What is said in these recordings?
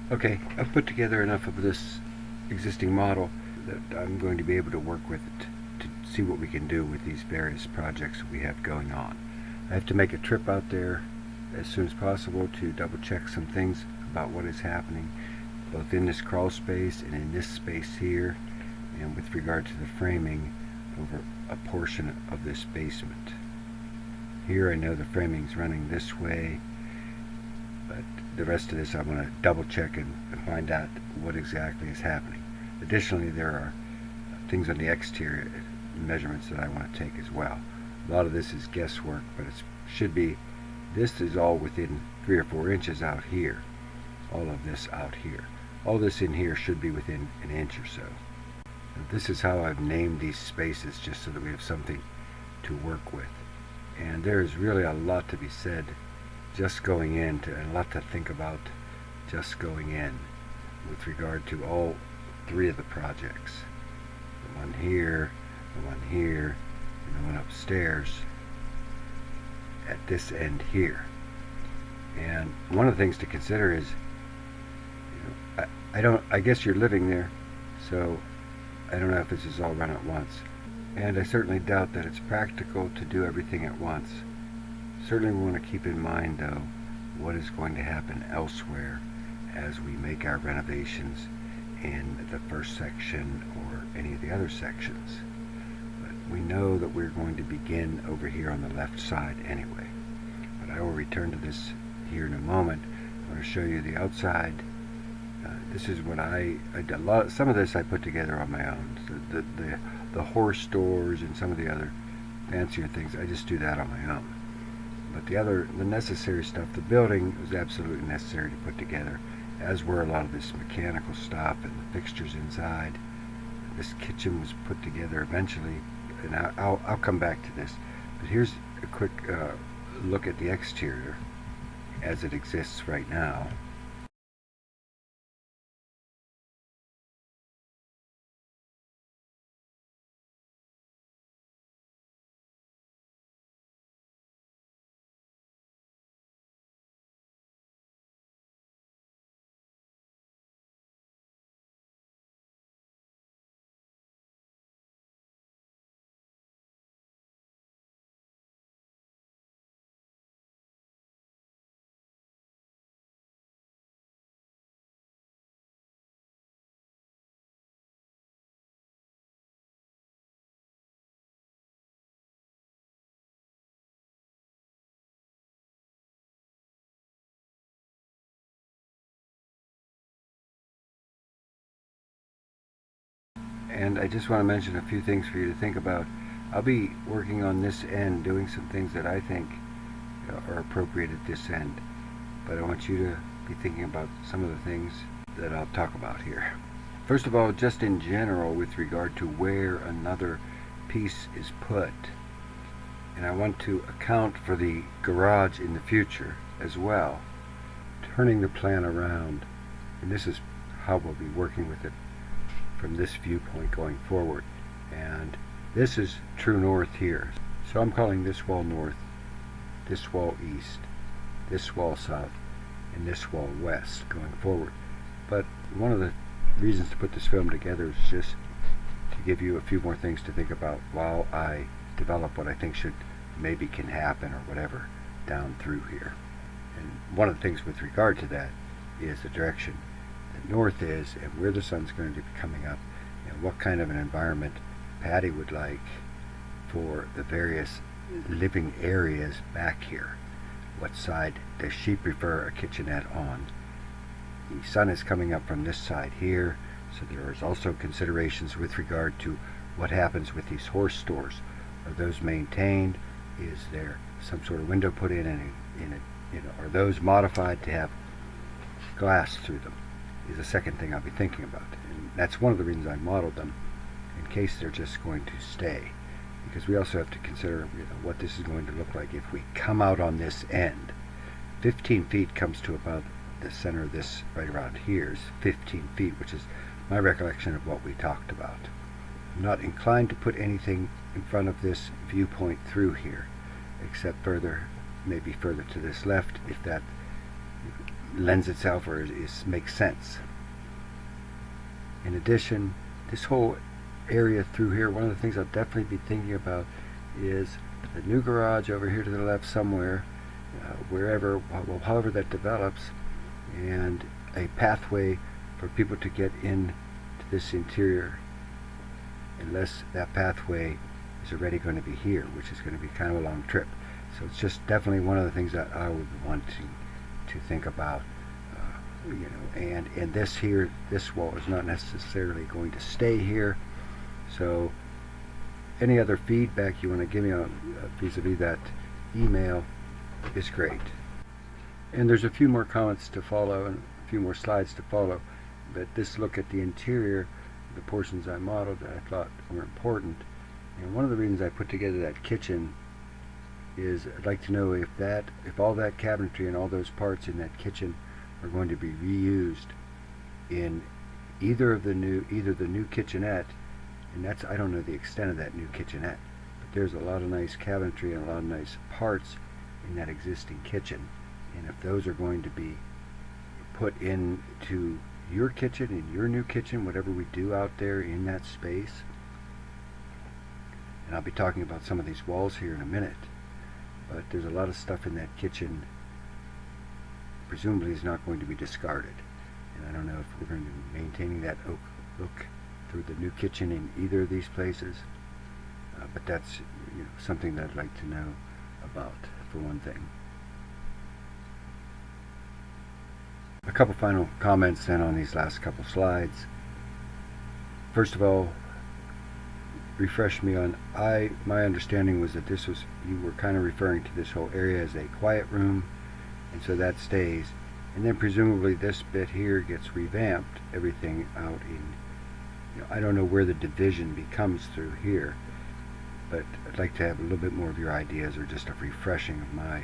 Okay, I've put together enough of this existing model that I'm going to be able to work with it to see what we can do with these various projects we have going on. I have to make a trip out there as soon as possible to double check some things about what is happening both in this crawl space and in this space here, and with regard to the framing over a portion of this basement. Here I know the framing's running this way, but the rest of this I want to double check and find out what exactly is happening. Additionally, there are things on the exterior measurements that I want to take as well. A lot of this is guesswork, but it should be, this is all within 3 or 4 inches out here. All of this out here. All this in here should be within an inch or so. And this is how I've named these spaces, just so that we have something to work with. And there's really a lot to be said just going in, and a lot to think about just going in with regard to all 3 of the projects. The one here, the one here, and the one upstairs at this end here. And one of the things to consider is, I guess you're living there, so I don't know if this is all run at once. And I certainly doubt that it's practical to do everything at once. Certainly we want to keep in mind, though, what is going to happen elsewhere as we make our renovations in the first section or any of the other sections. But we know that we're going to begin over here on the left side anyway. But I will return to this here in a moment. I want to show you the outside. This is what I did. Some of this I put together on my own. The horse doors and some of the other fancier things, I just do that on my own. But the necessary stuff, the building was absolutely necessary to put together, as were a lot of this mechanical stuff and the fixtures inside. This kitchen was put together eventually, and I'll come back to this. But here's a quick look at the exterior as it exists right now. And I just want to mention a few things for you to think about. I'll be working on this end, doing some things that I think are appropriate at this end. But I want you to be thinking about some of the things that I'll talk about here. First of all, just in general with regard to where another piece is put. And I want to account for the garage in the future as well. Turning the plan around, and this is how we'll be working with it from this viewpoint going forward. And this is true north here. So I'm calling this wall north, this wall east, this wall south, and this wall west going forward. But one of the reasons to put this film together is just to give you a few more things to think about while I develop what I think maybe can happen or whatever down through here. And one of the things with regard to that is the direction that north is and where the sun's going to be coming up and what kind of an environment Patty would like for the various living areas back here. What side does she prefer a kitchenette on? The sun is coming up from this side here, so there is also considerations with regard to what happens with these horse stores. Are those maintained? Is there some sort of window put in it? Are those modified to have glass through them? Is the second thing I'll be thinking about. And that's one of the reasons I modeled them, in case they're just going to stay. Because we also have to consider what this is going to look like if we come out on this end. 15 feet comes to about the center of this right around here is 15 feet, which is my recollection of what we talked about. I'm not inclined to put anything in front of this viewpoint through here, except maybe further to this left, if that lends itself or makes sense. In addition, this whole area through here, one of the things I'll definitely be thinking about is the new garage over here to the left somewhere, wherever, well, however that develops, and a pathway for people to get in to this interior, unless that pathway is already going to be here, which is going to be kind of a long trip. So it's just definitely one of the things that I would want to think about. And this here, this wall is not necessarily going to stay here. So any other feedback you want to give me on vis-a-vis that email is great. And there's a few more comments to follow and a few more slides to follow, but this look at the interior, the portions I modeled that I thought were important. And one of the reasons I put together that kitchen is I'd like to know if all that cabinetry and all those parts in that kitchen are going to be reused in either the new kitchenette, and that's, I don't know the extent of that new kitchenette, but there's a lot of nice cabinetry and a lot of nice parts in that existing kitchen, and if those are going to be put into your kitchen, in your new kitchen, whatever we do out there in that space. And I'll be talking about some of these walls here in a minute, but there's a lot of stuff in that kitchen presumably is not going to be discarded, and I don't know if we're going to be maintaining that oak look through the new kitchen in either of these places, but that's something that I'd like to know about, for one thing. A couple final comments then on these last couple slides. First of all, refresh me on, my understanding was that you were kind of referring to this whole area as a quiet room, and so that stays, and then presumably this bit here gets revamped, everything out in, I don't know where the division becomes through here, but I'd like to have a little bit more of your ideas, or just a refreshing of my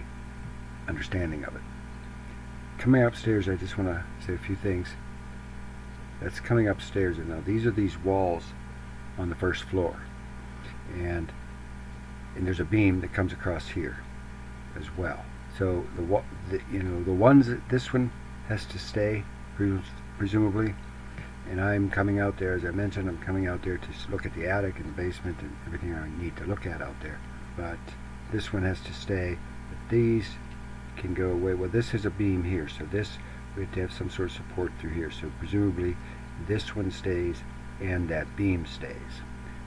understanding of it. Coming upstairs, I just want to say a few things. That's coming upstairs, and now these are these walls on the first floor, and there's a beam that comes across here as well. So the ones that this one has to stay, presumably, and I'm coming out there, as I mentioned, I'm coming out there to look at the attic and the basement and everything I need to look at out there. But this one has to stay. But these can go away. Well, this is a beam here, so this we have to have some sort of support through here. So presumably this one stays and that beam stays.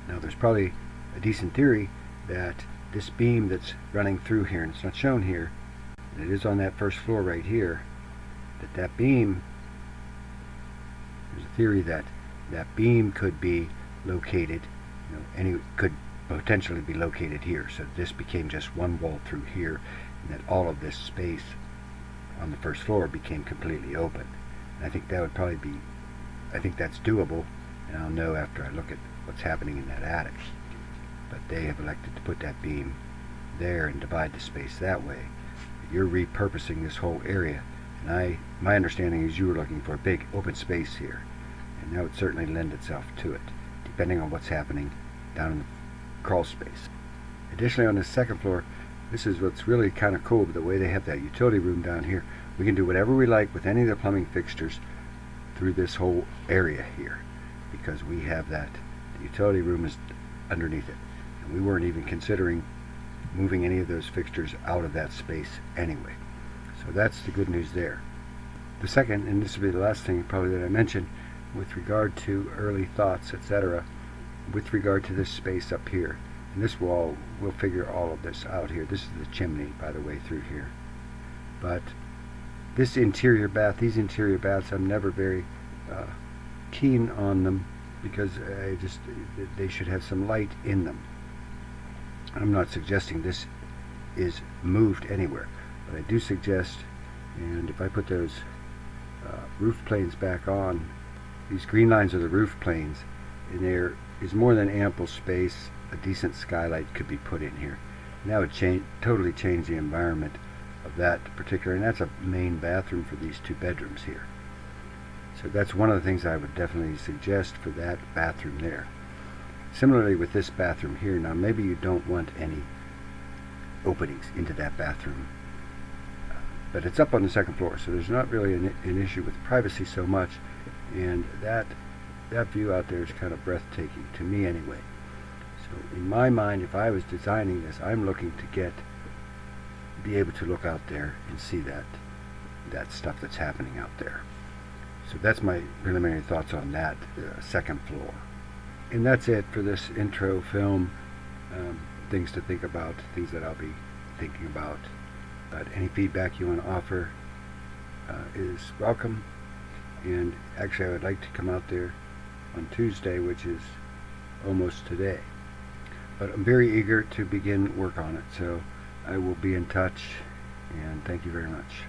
Now there's probably a decent theory that this beam that's running through here, and it's not shown here, and it is on that first floor right here, that beam, there's a theory that that beam could be located, could potentially be located here. So this became just one wall through here, and that all of this space on the first floor became completely open. And I think that would probably be, I think that's doable, and I'll know after I look at what's happening in that attic. But they have elected to put that beam there and divide the space that way. You're repurposing this whole area, and my understanding is you were looking for a big open space here, and that would certainly lend itself to it, depending on what's happening down in the crawl space. Additionally, on the second floor, this is what's really kind of cool, the way they have that utility room down here. We can do whatever we like with any of the plumbing fixtures through this whole area here, because we have that. The utility room is underneath it, and we weren't even considering moving any of those fixtures out of that space anyway. So that's the good news there. The second, and this will be the last thing probably that I mentioned, with regard to early thoughts, etc., with regard to this space up here. And this wall, we'll figure all of this out here. This is the chimney, by the way, through here. But this interior bath, these interior baths, I'm never very keen on them, because they should have some light in them. I'm not suggesting this is moved anywhere, but I do suggest, and if I put those roof planes back on, these green lines are the roof planes, and there is more than ample space. A decent skylight could be put in here, and that would totally change the environment of that particular, and that's a main bathroom for these two bedrooms here. So that's one of the things I would definitely suggest for that bathroom there. Similarly with this bathroom here, now maybe you don't want any openings into that bathroom but it's up on the second floor, so there's not really an issue with privacy so much, and that view out there is kind of breathtaking to me anyway. So in my mind, if I was designing this, I'm looking to be able to look out there and see that stuff that's happening out there. So that's my preliminary thoughts on that second floor. And that's it for this intro film. Things to think about, things that I'll be thinking about. But any feedback you want to offer is welcome. And actually, I would like to come out there on Tuesday, which is almost today. But I'm very eager to begin work on it, so I will be in touch, and thank you very much.